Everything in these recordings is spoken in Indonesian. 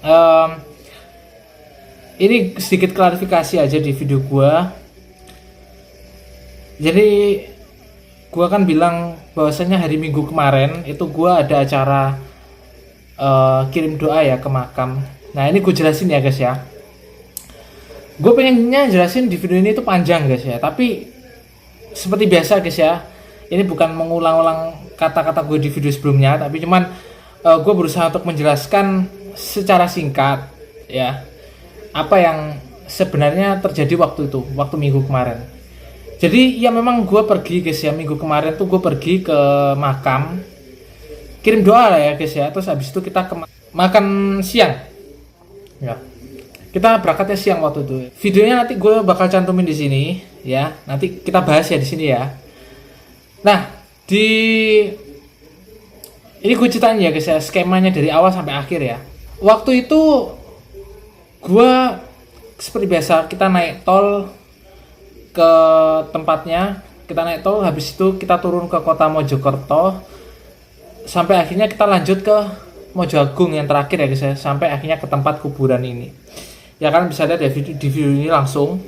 Em, ini sedikit klarifikasi aja di video gua. Jadi gua kan bilang bahwasanya hari Minggu kemarin itu gua ada acara kirim doa ya ke makam. Nah ini gue jelasin ya guys ya. Gue pengennya jelasin di video ini itu panjang guys ya. Tapi seperti biasa guys ya, ini bukan mengulang-ulang kata-kata gue di video sebelumnya, tapi cuman gue berusaha untuk menjelaskan secara singkat ya apa yang sebenarnya terjadi waktu itu, waktu Minggu kemarin. Jadi ya memang gue pergi guys ya, Minggu kemarin tuh gue pergi ke makam kirim doa lah ya guys ya. Terus habis itu kita makan siang ya, kita berangkatnya siang waktu itu. Videonya nanti gue bakal cantumin di sini ya, nanti kita bahas ya di sini ya. Nah ini gue ceritain ya guys ya, skemanya dari awal sampai akhir ya. Waktu itu gue seperti biasa, kita naik tol ke tempatnya, kita naik tol, habis itu kita turun ke kota Mojokerto, sampai akhirnya kita lanjut ke Mojo Agung yang terakhir ya guys ya, sampai akhirnya ke tempat kuburan ini. Ya kalian bisa lihat ya di video ini langsung,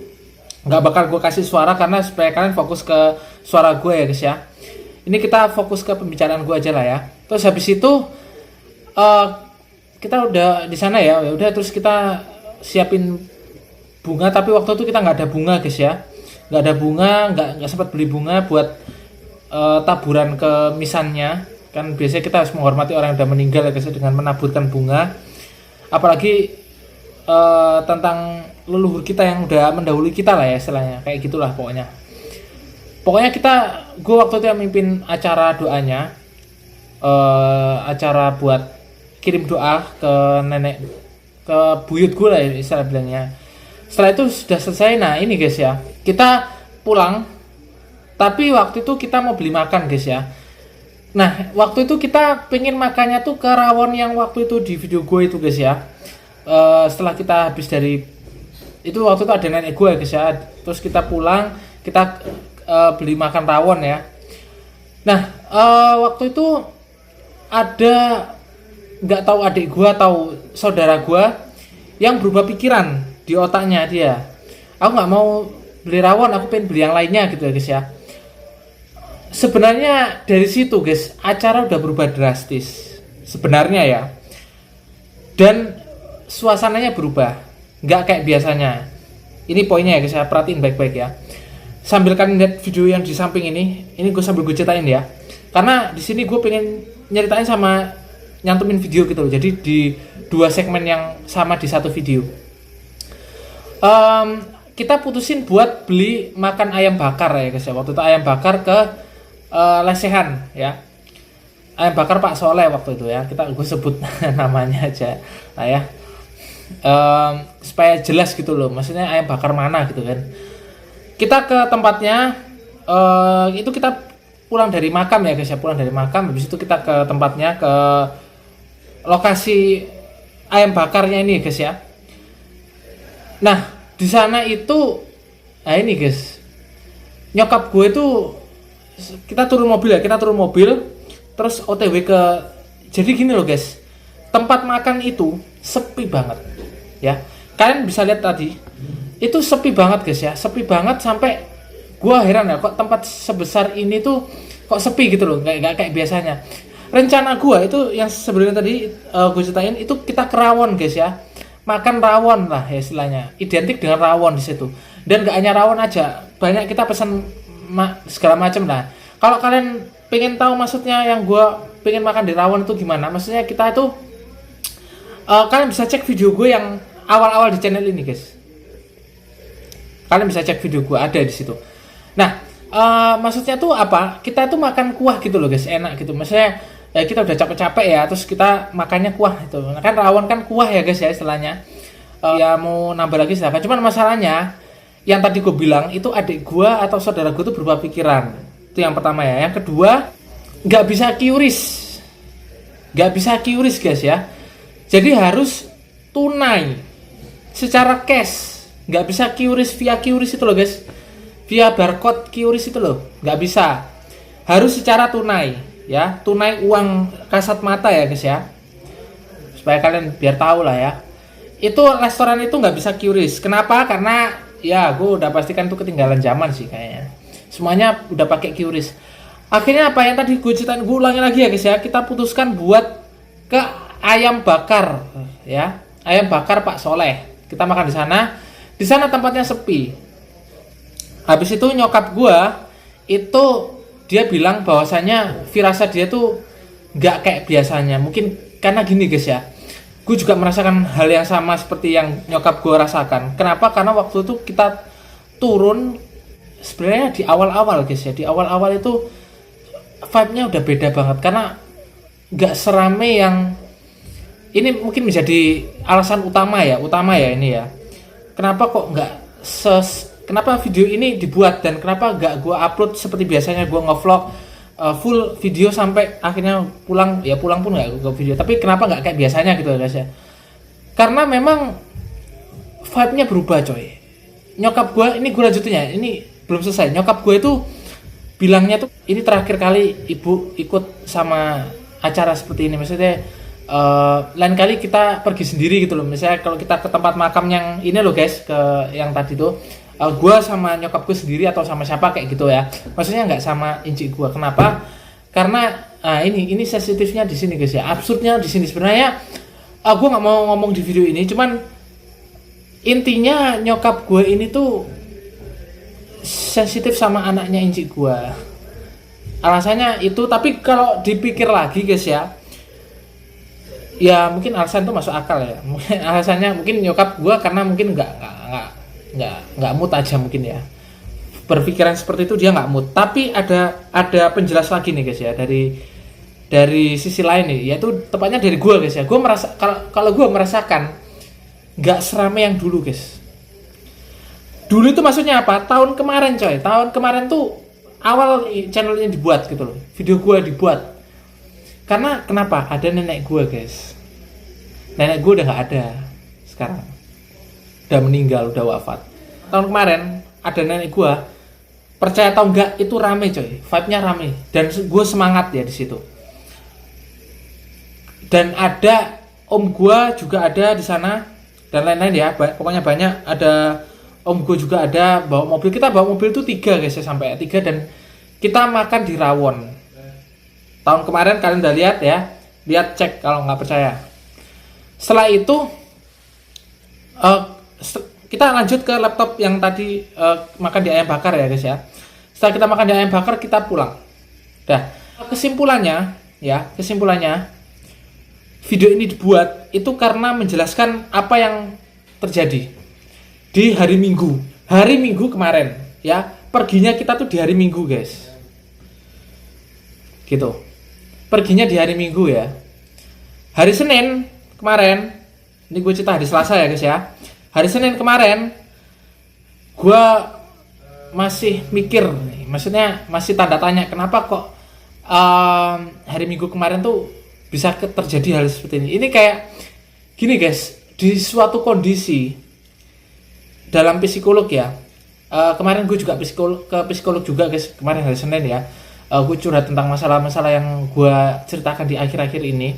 nggak bakal gue kasih suara karena supaya kalian fokus ke suara gue ya guys ya. Ini kita fokus ke pembicaraan gue aja lah ya. Terus habis itu kita udah di sana ya, udah terus kita siapin bunga, tapi waktu itu kita nggak ada bunga guys ya, nggak ada bunga, nggak sempat beli bunga buat taburan ke misannya. Kan biasanya kita harus menghormati orang yang udah meninggal ya guys dengan menaburkan bunga, apalagi tentang leluhur kita yang udah mendahului kita lah ya istilahnya, kayak gitulah pokoknya gue waktu itu yang mimpin acara doanya, acara buat kirim doa ke nenek, ke buyut gue lah ya istilah bilangnya. Setelah itu sudah selesai, nah ini guys ya, kita pulang, tapi waktu itu kita mau beli makan guys ya. Nah waktu itu kita pengen makannya tuh ke rawon yang waktu itu di video gue itu guys ya. Setelah kita habis dari itu, waktu itu ada nenek gue guys ya, terus kita pulang, kita beli makan rawon ya. Nah waktu itu ada, nggak tahu adik gue atau saudara gue yang berubah pikiran di otaknya dia, aku nggak mau beli rawon, aku pengen beli yang lainnya gitu ya guys ya. Sebenarnya dari situ guys acara udah berubah drastis sebenarnya ya, dan suasananya berubah, nggak kayak biasanya. Ini poinnya ya guys, saya perhatiin baik-baik ya. Sambil kalian lihat video yang di samping ini gue sambil gue ceritain ya, karena di sini gue pengen nyeritain sama nyantumin video gitu loh. Jadi di dua segmen yang sama di satu video. Kita putusin buat beli makan ayam bakar ya guys ya. Waktu itu ayam bakar ke lesehan ya, ayam bakar Pak Soleh waktu itu ya, gue sebut namanya aja lah ya, supaya jelas gitu loh, maksudnya ayam bakar mana gitu kan. Kita ke tempatnya, itu kita pulang dari makam ya guys ya, pulang dari makam, habis itu kita ke tempatnya, ke lokasi ayam bakarnya ini guys ya. Nah di sana itu, nah ini guys, nyokap gue itu, kita turun mobil ya, terus OTW ke, jadi gini loh guys, tempat makan itu sepi banget ya. Kalian bisa lihat tadi itu sepi banget guys ya, sepi banget sampai gua heran ya, kok tempat sebesar ini tuh kok sepi gitu loh, nggak kayak biasanya. Rencana gua itu yang sebenarnya tadi gue ceritain itu, kita ke rawon guys ya, makan rawon lah ya istilahnya, identik dengan rawon di situ. Dan gak hanya rawon aja, banyak kita pesan segala macam lah. Kalau kalian pengen tahu maksudnya yang gue pengen makan di rawon itu gimana, maksudnya kita itu kalian bisa cek video gue yang awal-awal di channel ini guys. Kalian bisa cek video gue, ada di situ. Nah maksudnya tuh apa? Kita tuh makan kuah gitu loh guys, enak gitu. Maksudnya kita udah capek-capek ya, terus kita makannya kuah itu. Nah, kan rawon kan kuah ya guys ya istilahnya. Ya mau nambah lagi silahkan. Cuman masalahnya yang tadi gue bilang itu, adik gue atau saudara gue tuh berubah pikiran. Itu yang pertama ya. Yang kedua, nggak bisa QRIS guys ya. Jadi harus tunai secara cash, nggak bisa QRIS via QRIS itu loh guys, via barcode QRIS itu loh, nggak bisa, harus secara tunai ya, tunai uang kasat mata ya guys ya, supaya kalian biar tahu lah ya. itu restoran itu nggak bisa QRIS. Kenapa? Karena ya gue udah pastikan itu ketinggalan zaman sih kayaknya. Semuanya udah pakai QRIS. Akhirnya apa yang tadi gue ceritain, gue ulangi lagi ya guys ya. Kita putuskan buat ke ayam bakar ya. Ayam bakar Pak Soleh. Kita makan di sana. Di sana tempatnya sepi. Habis itu nyokap gue itu dia bilang bahwasanya firasat dia tuh nggak kayak biasanya. Mungkin karena gini guys ya. Gue juga merasakan hal yang sama seperti yang nyokap gue rasakan. Kenapa? Karena waktu itu kita turun sebenarnya di awal-awal guys ya. Di awal-awal itu vibe-nya udah beda banget karena nggak serame yang ini. Mungkin menjadi alasan utama ya ini ya. Kenapa kok nggak kenapa video ini dibuat dan kenapa nggak gue upload seperti biasanya gue ngevlog full video sampai akhirnya pulang pun nggak ke video, tapi kenapa nggak kayak biasanya gitu guys ya. Karena memang vibe-nya berubah coy. Nyokap gue, ini gue lanjutin ya, ini belum selesai. Nyokap gue itu bilangnya tuh ini terakhir kali ibu ikut sama acara seperti ini. Maksudnya lain kali kita pergi sendiri gitu loh. Misalnya kalau kita ke tempat makam yang ini loh guys, ke yang tadi tuh gue sama nyokap gue sendiri atau sama siapa kayak gitu ya. Maksudnya nggak sama inci gue. Kenapa? Karena ini sensitifnya di sini guys ya. Absurdnya di sini sebenarnya. Gue nggak mau ngomong di video ini. Cuman intinya nyokap gue ini tuh sensitif sama anaknya inci gue. Alasannya itu. Tapi kalau dipikir lagi guys ya. Ya mungkin alasan itu masuk akal ya. Mungkin alasannya mungkin nyokap gue karena mungkin nggak mood aja mungkin ya, berpikiran seperti itu dia nggak mood. Tapi ada penjelas lagi nih guys ya dari sisi lain nih, yaitu tepatnya dari gue guys ya. Gue merasa kalau gue merasakan nggak serame yang dulu guys. Dulu itu maksudnya apa? Tahun kemarin coy, tahun kemarin tuh awal channelnya dibuat gitu loh, video gue dibuat karena kenapa? Ada nenek gue guys. Nenek gue udah nggak ada sekarang, udah meninggal, udah wafat. Tahun kemarin ada nenek gua, percaya atau enggak itu rame coy, vibe-nya rame dan gue semangat ya di situ. Dan ada om gua juga ada di sana dan lain-lain ya, pokoknya banyak. Ada om gua juga ada bawa mobil, kita bawa mobil itu 3 guys ya, sampai 3 dan kita makan di rawon. Tahun kemarin kalian udah lihat ya, lihat cek kalau nggak percaya. Setelah itu kita lanjut ke laptop yang tadi makan di ayam bakar ya guys ya. Setelah kita makan di ayam bakar kita pulang. Dah, kesimpulannya video ini dibuat itu karena menjelaskan apa yang terjadi di hari Minggu kemarin ya. Perginya kita tuh di hari Minggu guys, gitu. Perginya di hari Minggu ya. Hari Senin kemarin, ini gue cerita hari Selasa ya guys ya. Hari Senin kemarin gue masih mikir nih, maksudnya masih tanda tanya kenapa kok hari Minggu kemarin tuh bisa terjadi hal seperti ini. Ini kayak gini guys, di suatu kondisi dalam psikolog ya. Kemarin gue juga ke psikolog juga guys, kemarin hari Senin ya. Gue curhat tentang masalah-masalah yang gue ceritakan di akhir-akhir ini.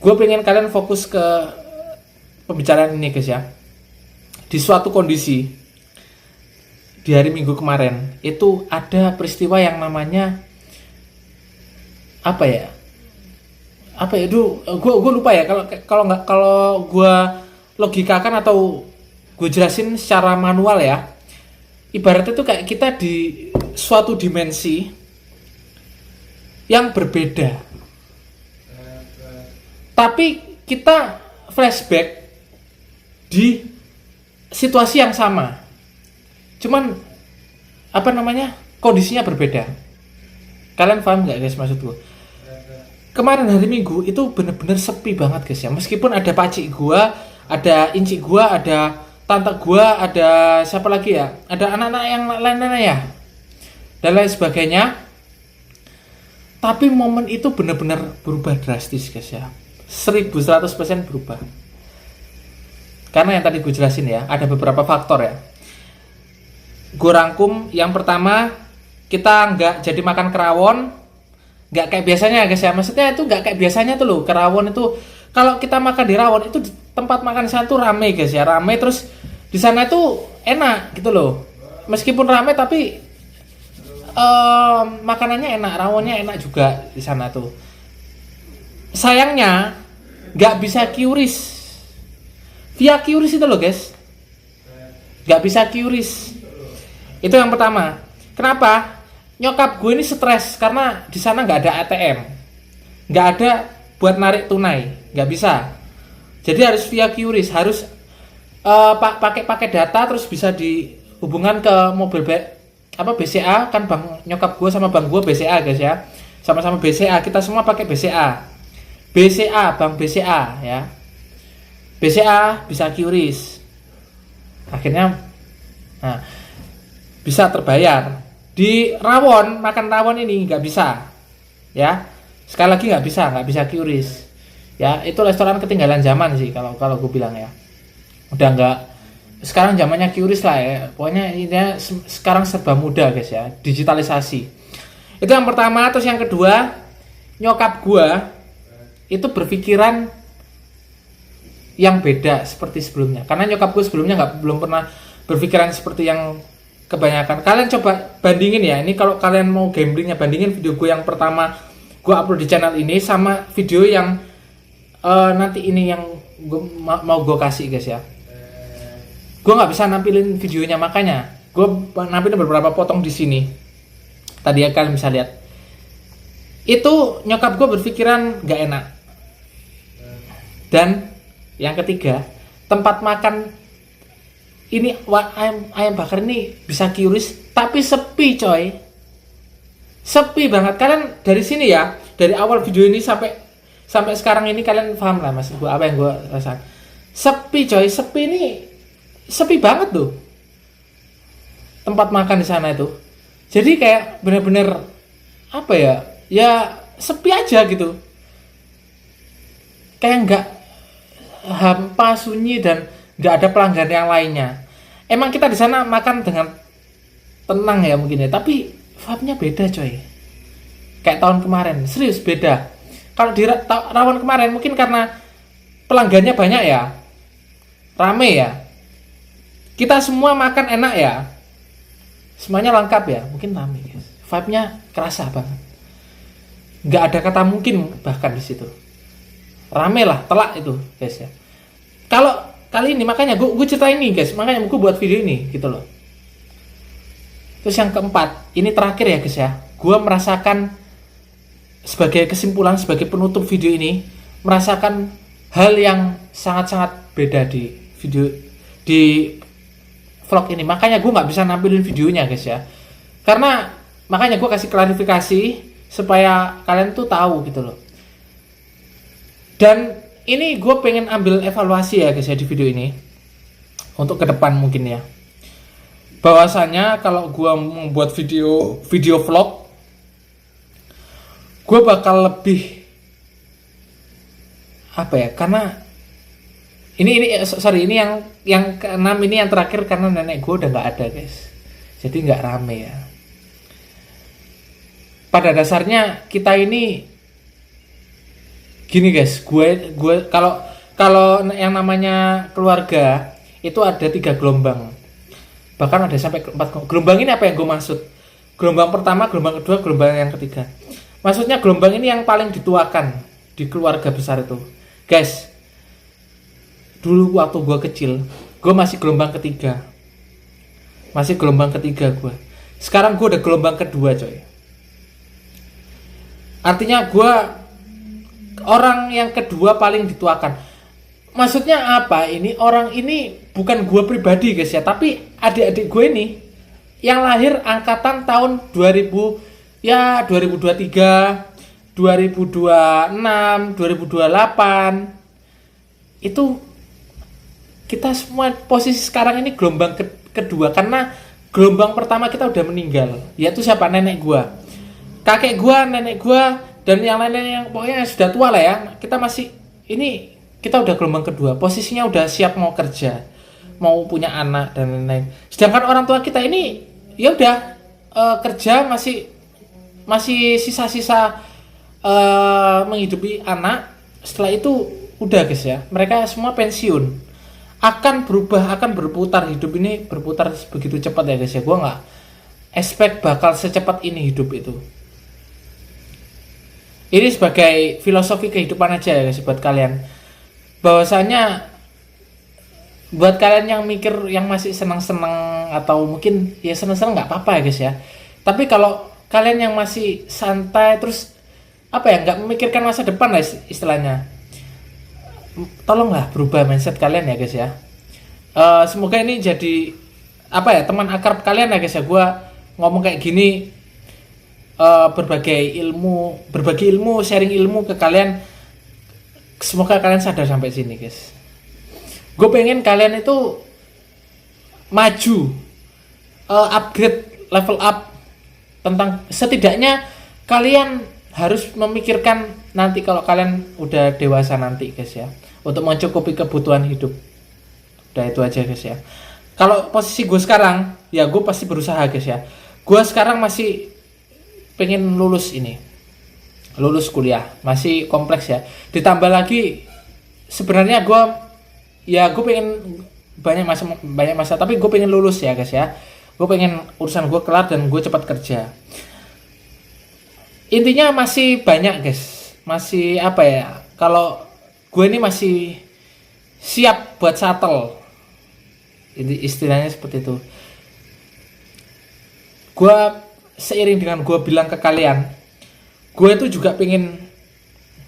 Gue pengen kalian fokus ke pembicaraan ini guys ya. Di suatu kondisi di hari Minggu kemarin itu ada peristiwa yang namanya apa ya? Gue lupa ya. Kalau gue logikakan atau gue jelasin secara manual ya. Ibaratnya itu kayak kita di suatu dimensi yang berbeda. Tapi kita flashback di situasi yang sama. Cuman kondisinya berbeda. Kalian paham nggak guys maksud gue? Kemarin hari Minggu itu bener-bener sepi banget guys ya. Meskipun ada pacik gua, ada inci gua, ada tante gua, ada siapa lagi ya? Ada anak-anak yang lain-lain ya. Dan lain sebagainya. Tapi momen itu bener-bener berubah drastis guys ya. 1100% berubah. Karena yang tadi gue jelasin ya, ada beberapa faktor ya. Gue rangkum, yang pertama kita nggak jadi makan kerawon, nggak kayak biasanya guys ya. Maksudnya itu nggak kayak biasanya tuh loh. Kerawon itu kalau kita makan di rawon itu tempat makan di sana tuh rame guys ya, rame, terus di sana itu enak gitu loh. Meskipun rame tapi makanannya enak, rawonnya enak juga di sana tuh. Sayangnya nggak bisa QRIS via QRIS itu loh guys, nggak bisa QRIS. Itu yang pertama. Kenapa? Nyokap gue ini stres karena di sana nggak ada ATM, nggak ada buat narik tunai, nggak bisa. Jadi harus via QRIS, harus pakai data, terus bisa dihubungkan ke mobil BCA, kan bank nyokap gue sama bank gue BCA guys ya, sama-sama BCA, kita semua pakai BCA, bank BCA ya. BCA bisa QRIS, akhirnya nah, bisa terbayar. Di rawon, makan rawon ini nggak bisa ya, sekali lagi nggak bisa QRIS ya. Itu restoran ketinggalan zaman sih kalau gue bilang ya, udah nggak, sekarang zamannya QRIS lah ya. Pokoknya ini sekarang serba mudah guys ya, digitalisasi. Itu yang pertama. Terus yang kedua, nyokap gua itu berpikiran yang beda seperti sebelumnya, karena nyokap gua sebelumnya belum pernah berpikiran seperti yang kebanyakan. Kalian coba bandingin ya, ini kalau kalian mau gamblingnya, bandingin video gue yang pertama gue upload di channel ini sama video yang nanti ini yang mau gue kasih guys ya. Gue nggak bisa nampilin videonya, makanya gue nampilin beberapa potong di sini. Tadi ya kalian bisa lihat. Itu nyokap gue berpikiran nggak enak. Dan yang ketiga, tempat makan ini ayam bakar ini bisa QRIS tapi sepi coy, sepi banget. Kalian dari sini ya, dari awal video ini sampai sekarang ini kalian paham lah mas gue apa yang gue rasakan. Sepi coy, sepi banget tuh tempat makan di sana itu. Jadi kayak bener-bener apa ya sepi aja gitu, kayak nggak, hampa, sunyi, dan nggak ada pelanggan yang lainnya. Emang kita di sana makan dengan tenang ya mungkin ya, tapi vibe-nya beda coy. Kayak tahun kemarin, serius beda. Kalau di rawon kemarin mungkin karena pelanggannya banyak ya, rame ya, kita semua makan enak ya, semuanya lengkap ya, mungkin rame guys. Vibe-nya kerasa banget. Nggak ada kata mungkin bahkan di situ. Rame lah, telak itu guys ya. Kalau kali ini makanya gue cerita ini guys, makanya gue buat video ini gitu loh. Terus yang keempat, ini terakhir ya guys ya, gue merasakan sebagai kesimpulan, sebagai penutup video ini, merasakan hal yang sangat-sangat beda di video, di vlog ini. Makanya gue nggak bisa nampilin videonya guys ya, karena makanya gue kasih klarifikasi supaya kalian tuh tahu gitu loh. Dan ini gue pengen ambil evaluasi ya guys ya di video ini, untuk ke depan mungkin ya, bahwasanya kalau gue membuat video vlog, gue bakal lebih apa ya, karena ini yang keenam ini yang terakhir, karena nenek gue udah nggak ada guys, jadi nggak rame ya. Pada dasarnya kita ini gini guys, gue kalau yang namanya keluarga itu ada 3 gelombang, bahkan ada sampai 4 gelombang. Ini apa yang gue maksud? Gelombang pertama, gelombang kedua, gelombang yang ketiga. Maksudnya gelombang ini yang paling dituakan di keluarga besar itu guys. Dulu waktu gue kecil, gue masih gelombang ketiga, gue. Sekarang gue udah gelombang kedua coy. Artinya gue orang yang kedua paling dituakan. Maksudnya apa ini? Orang ini bukan gue pribadi guys ya, tapi adik-adik gue ini yang lahir angkatan tahun 2000 ya, 2023, 2026, 2028. Itu kita semua posisi sekarang ini gelombang kedua, karena gelombang pertama kita udah meninggal, yaitu siapa? Nenek gue, kakek gue, nenek gue, dan yang lain-lain yang pokoknya sudah tua lah ya. Kita masih ini, kita udah gelombang kedua, posisinya udah siap mau kerja, mau punya anak dan lain-lain. Sedangkan orang tua kita ini ya udah kerja, masih sisa-sisa menghidupi anak. Setelah itu udah guys ya, mereka semua pensiun, akan berubah, akan berputar, hidup ini berputar begitu cepat ya guys ya. Gue nggak expect bakal secepat ini hidup itu. Ini sebagai filosofi kehidupan aja ya guys buat kalian, bahwasanya buat kalian yang mikir, yang masih senang-senang atau mungkin ya senang-senang nggak apa-apa ya guys ya, tapi kalau kalian yang masih santai terus apa ya, nggak memikirkan masa depan lah istilahnya, tolonglah berubah mindset kalian ya guys ya. Semoga ini jadi apa ya, teman akrab kalian ya guys ya. Gue ngomong kayak gini, berbagi ilmu, sharing ilmu ke kalian. Semoga kalian sadar sampai sini guys. Gue pengen kalian itu maju, upgrade, level up, tentang setidaknya kalian harus memikirkan nanti kalau kalian udah dewasa nanti guys ya, untuk mencukupi kebutuhan hidup. Udah itu aja guys ya. Kalau posisi gue sekarang ya, gue pasti berusaha guys ya. Gue sekarang masih pengen lulus kuliah, masih kompleks ya. Ditambah lagi sebenarnya gue pengen banyak masa, tapi gue pengen lulus ya guys ya. Gue pengen urusan gue kelar dan gue cepat kerja. Intinya masih banyak guys, masih apa ya, kalau gue ini masih siap buat shuttle, istilahnya seperti itu. Gue seiring dengan gue bilang ke kalian, gue itu juga pengen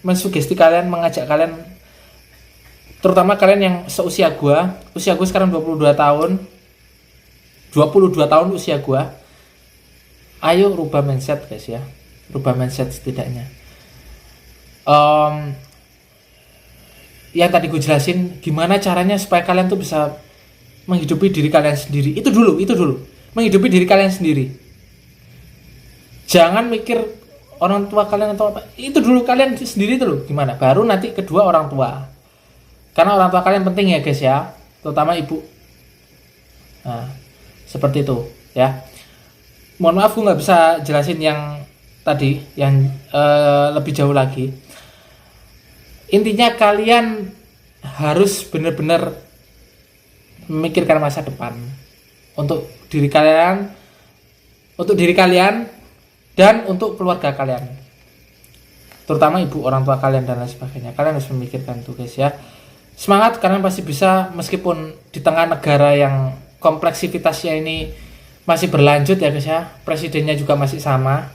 mensugesti kalian, mengajak kalian, terutama kalian yang seusia gue. Usia gue sekarang 22 tahun usia gue. Ayo rubah mindset guys ya, rubah mindset setidaknya. Yang tadi gue jelasin gimana caranya supaya kalian tuh bisa menghidupi diri kalian sendiri. Itu dulu menghidupi diri kalian sendiri. Jangan mikir orang tua kalian atau apa, itu dulu kalian sendiri dulu gimana, baru nanti kedua orang tua. Karena orang tua kalian penting ya guys ya, terutama ibu. Nah, seperti itu ya. Mohon maaf gue nggak bisa jelasin yang tadi, yang lebih jauh lagi. Intinya kalian harus benar-benar memikirkan masa depan untuk diri kalian, dan untuk keluarga kalian, terutama ibu, orang tua kalian dan lain sebagainya. Kalian harus memikirkan itu guys ya. Semangat, kalian pasti bisa, meskipun di tengah negara yang kompleksitasnya ini masih berlanjut ya guys ya. Presidennya juga masih sama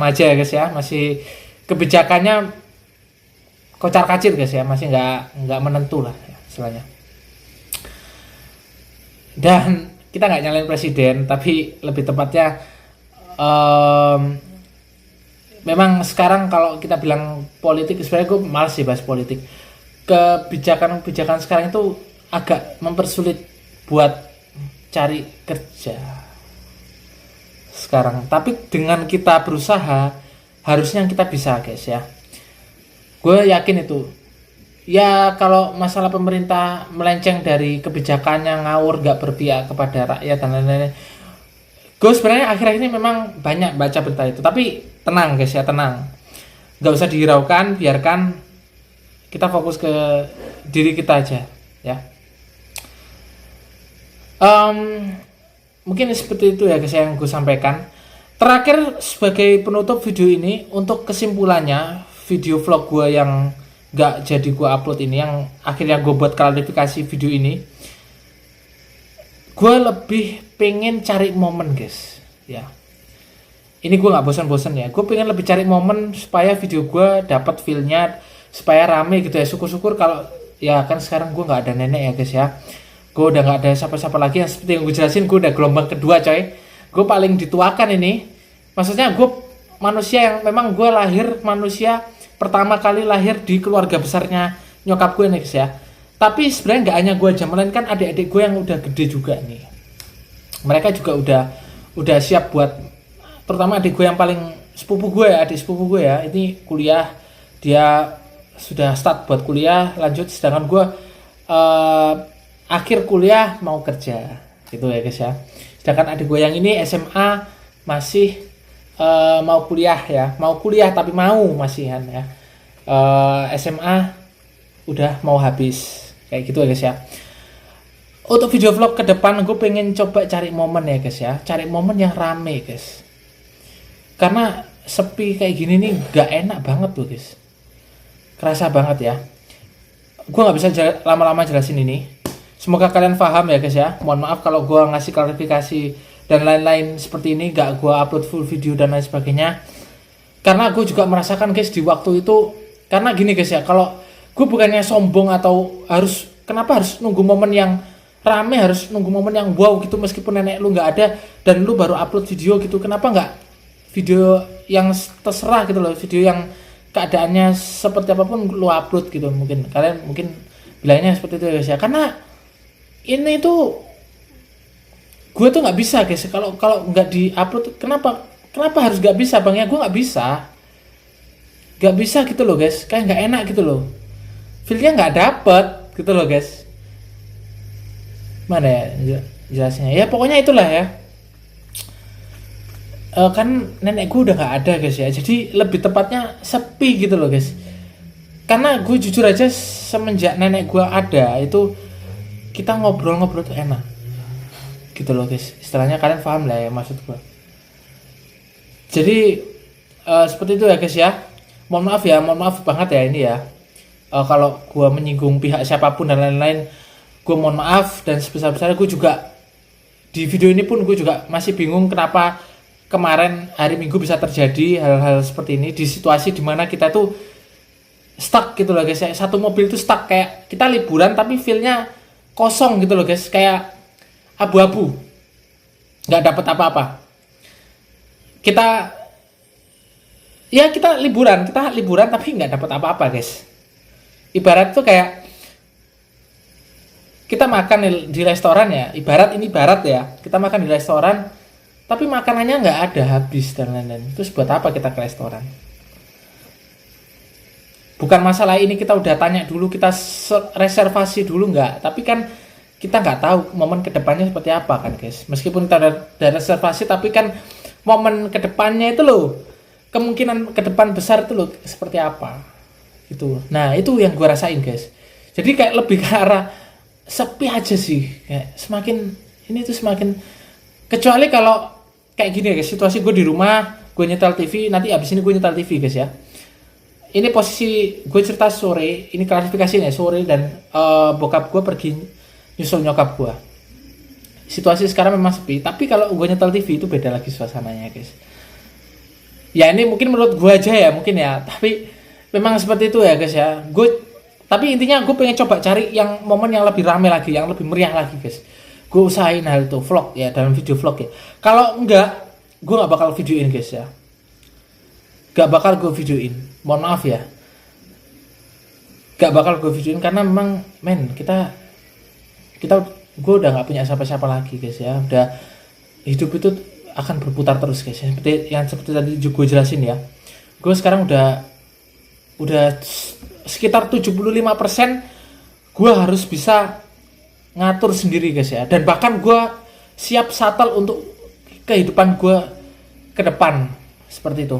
aja ya guys ya, masih kebijakannya kocar kacir guys ya, masih nggak menentu lah ya, istilahnya. Dan kita nggak nyalain presiden, tapi lebih tepatnya memang sekarang kalau kita bilang politik, sebenarnya gue malas sih bahas politik. Kebijakan sekarang itu agak mempersulit buat cari kerja sekarang. Tapi dengan kita berusaha, harusnya kita bisa guys ya. Gue yakin itu. Ya kalau masalah pemerintah melenceng dari kebijakannya, ngawur, gak berpihak kepada rakyat dan lain-lain, gue sebenarnya akhir-akhir ini memang banyak baca berita itu. Tapi tenang guys ya, tenang, gak usah dihiraukan, biarkan kita fokus ke diri kita aja ya. Mungkin seperti itu ya guys yang gue sampaikan. Terakhir sebagai penutup video ini, untuk kesimpulannya, video vlog gue yang gak jadi gue upload ini, yang akhirnya gue buat klarifikasi video ini, gue lebih pengen cari momen guys ya. Ini gue gak bosan-bosan ya, gue pengen lebih cari momen supaya video gue dapat feel-nya, supaya rame gitu ya. Syukur-syukur kalau ya kan sekarang gue gak ada nenek ya guys ya, gue udah gak ada siapa-siapa lagi. Yang seperti yang gue jelasin, gue udah gelombang kedua coy, gue paling dituakan ini. Maksudnya gue manusia yang memang gue manusia pertama kali lahir di keluarga besarnya nyokap gue nih guys ya. Tapi sebenarnya nggak hanya gue aja, melainkan adik-adik gue yang udah gede juga nih. Mereka juga udah siap buat, terutama adik gue yang paling sepupu gue ya, adik sepupu gue ya, ini kuliah, dia sudah start buat kuliah lanjut, sedangkan gue akhir kuliah mau kerja gitu ya guys ya. Sedangkan adik gue yang ini SMA masih mau kuliah ya, tapi masihan ya. SMA udah mau habis kayak gitu ya guys ya. Untuk video vlog ke depan gue pengen coba cari momen ya guys ya, cari momen yang rame guys, karena sepi kayak gini nih gak enak banget tuh guys, kerasa banget ya. Gue nggak bisa lama-lama jelasin ini, semoga kalian paham ya guys ya. Mohon maaf kalau gue ngasih klarifikasi dan lain-lain seperti ini, gak gue upload full video dan lain sebagainya, karena gue juga merasakan guys di waktu itu. Karena gini guys ya, kalau gue bukannya sombong atau kenapa harus nunggu momen yang rame, harus nunggu momen yang wow gitu, meskipun nenek lu nggak ada dan lu baru upload video gitu, kenapa nggak video yang terserah gitu loh, video yang keadaannya seperti apapun lu upload gitu. Mungkin kalian bilangnya seperti itu ya guys ya, karena ini tuh gue tuh nggak bisa guys, kalau nggak di upload. Kenapa harus nggak bisa bang ya? Gue nggak bisa gitu loh guys, kayak nggak enak gitu loh, feelnya nggak dapet gitu loh guys. Mana ya jelasnya ya, pokoknya itulah ya. Kan nenek gue udah nggak ada guys ya, jadi lebih tepatnya sepi gitu loh guys. Karena gue jujur aja, semenjak nenek gue ada itu kita ngobrol-ngobrol tuh enak gitu loh guys, istilahnya kalian paham lah ya maksud gue. Jadi seperti itu ya guys ya. Mohon maaf banget ya ini ya, kalau gue menyinggung pihak siapapun dan lain-lain, gue mohon maaf. Dan sebesar-besarnya gue juga di video ini pun gue juga masih bingung kenapa kemarin hari Minggu bisa terjadi hal-hal seperti ini, di situasi dimana kita tuh stuck gitu loh guys ya. Satu mobil tuh stuck, kayak kita liburan tapi feelnya kosong gitu loh guys, kayak abu-abu, nggak dapet apa-apa. Kita liburan tapi nggak dapet apa-apa guys. Ibarat tuh kayak kita makan di restoran ya, ibarat ya, kita makan di restoran tapi makanannya nggak ada, habis dan lain-lain. Terus buat apa kita ke restoran? Bukan masalah ini kita udah tanya dulu, kita reservasi dulu nggak, tapi kan kita nggak tahu momen kedepannya seperti apa kan guys. Meskipun kita udah reservasi, tapi kan momen kedepannya itu loh, kemungkinan ke depan besar itu loh seperti apa gitu. Nah itu yang gue rasain guys, jadi kayak lebih ke arah sepi aja sih, kayak semakin kecuali kalau kayak gini ya guys, situasi gue di rumah, gue nyetel TV, nanti abis ini gue nyetel TV guys ya. Ini posisi gue cerita sore, ini klarifikasi nih, sore dan bokap gue pergi nyusul nyokap gue. Situasi sekarang memang sepi, tapi kalau gue nyetel TV itu beda lagi suasananya guys. Ya ini mungkin menurut gue aja ya, mungkin ya, tapi memang seperti itu ya guys ya. Tapi intinya gue pengen coba cari yang momen yang lebih rame lagi, yang lebih meriah lagi guys. Gue usahain hal itu, vlog ya, dalam video vlog ya. Kalau enggak, gue nggak bakal videoin guys ya, gak bakal gue videoin, mohon maaf ya, gak bakal gue videoin karena memang gue udah nggak punya siapa-siapa lagi guys ya. Udah, hidup itu akan berputar terus guys ya. Seperti tadi juga gue jelasin ya, gue sekarang udah sekitar 75% gue harus bisa ngatur sendiri guys ya. Dan bahkan gue siap settle untuk kehidupan gue ke depan seperti itu.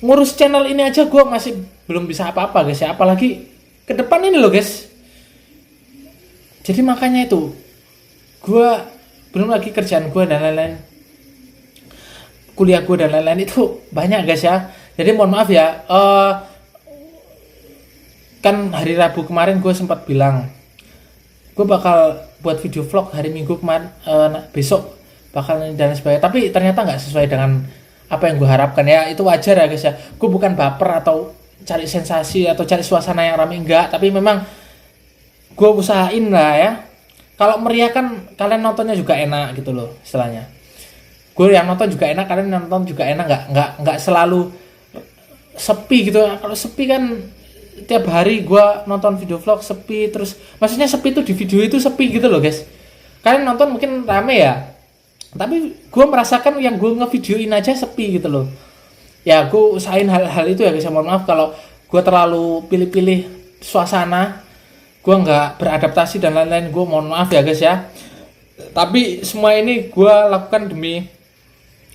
Ngurus channel ini aja gue masih belum bisa apa-apa guys ya, apalagi ke depan ini loh guys. Jadi makanya itu gue belum lagi kerjaan gue dan lain-lain, kuliah gue dan lain-lain itu banyak guys ya. Jadi mohon maaf ya, kan hari Rabu kemarin gue sempat bilang gue bakal buat video vlog hari Minggu kemarin, besok bakal dan sebagainya, tapi ternyata nggak sesuai dengan apa yang gue harapkan ya. Itu wajar ya guys ya, gue bukan baper atau cari sensasi atau cari suasana yang ramai, enggak, tapi memang gue usahain lah ya. Kalau meriah kan kalian nontonnya juga enak gitu loh istilahnya. Gue yang nonton juga enak, kalian nonton juga enak, nggak selalu sepi gitu. Kalau sepi kan tiap hari gue nonton video vlog sepi terus, maksudnya sepi itu di video itu sepi gitu loh guys. Kalian nonton mungkin rame ya, tapi gue merasakan yang gue ngevideoin aja sepi gitu loh ya. Gue usahain hal itu ya guys. Mohon maaf kalau gue terlalu pilih-pilih suasana, gue nggak beradaptasi dan lain-lain, gue mohon maaf ya guys ya. Tapi semua ini gue lakukan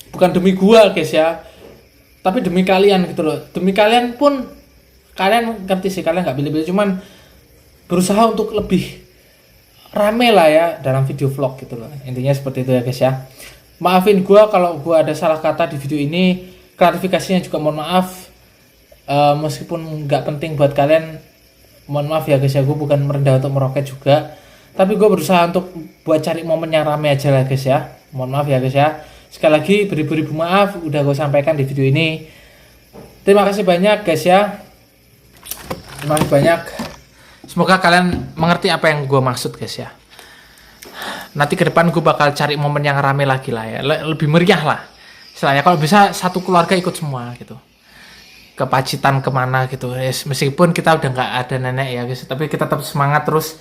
bukan demi gue guys ya, tapi demi kalian gitu loh. Demi kalian pun, kalian ngerti sih, kalian nggak pilih-pilih, cuman berusaha untuk lebih rame lah ya dalam video vlog gitu loh. Intinya seperti itu ya guys ya. Maafin gue kalau gue ada salah kata di video ini. Klarifikasinya juga mohon maaf. Meskipun nggak penting buat kalian, mohon maaf ya guys ya. Gue bukan merendah untuk meroket juga, tapi gue berusaha untuk buat cari momen yang rame aja lah guys ya. Mohon maaf ya guys ya. Sekali lagi beribu-ribu maaf udah gue sampaikan di video ini. Terima kasih banyak guys ya. Terima kasih banyak. Semoga kalian mengerti apa yang gue maksud guys ya. Nanti ke depan gue bakal cari momen yang rame lagi lah ya. Lebih meriah lah. Istilahnya kalau bisa satu keluarga ikut semua gitu. Ke Pacitan kemana gitu. Meskipun kita udah nggak ada nenek ya guys. Tapi kita tetap semangat terus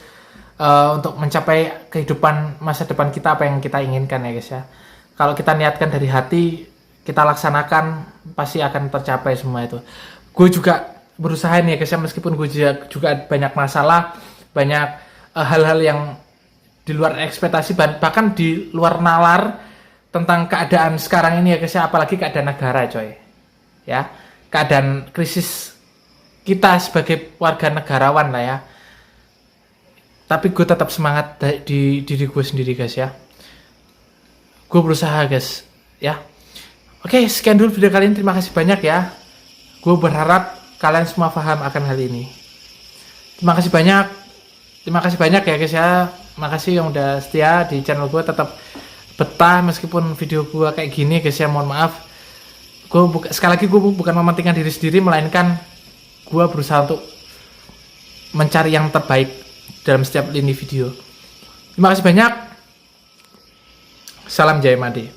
untuk mencapai kehidupan masa depan kita, apa yang kita inginkan ya guys ya. Kalau kita niatkan dari hati, kita laksanakan, pasti akan tercapai semua itu. Gue juga berusaha nih ya guys ya, meskipun gue juga banyak masalah, banyak hal-hal yang di luar ekspektasi, bahkan di luar nalar tentang keadaan sekarang ini ya guys ya, apalagi keadaan negara coy ya, keadaan krisis kita sebagai warga negarawan lah ya. Tapi gue tetap semangat di diri gue sendiri guys ya. Gue berusaha guys ya. Oke, sekian dulu video kali ini. Terima kasih banyak ya. Gue berharap kalian semua paham akan hal ini. Terima kasih banyak. Terima kasih banyak ya guys ya. Makasih yang udah setia di channel gue, tetap betah meskipun video gue kayak gini guys ya. Mohon maaf. Sekali lagi gue bukan mementingkan diri sendiri, melainkan gue berusaha untuk mencari yang terbaik dalam setiap lini video. Terima kasih banyak. Salam Jaya Made.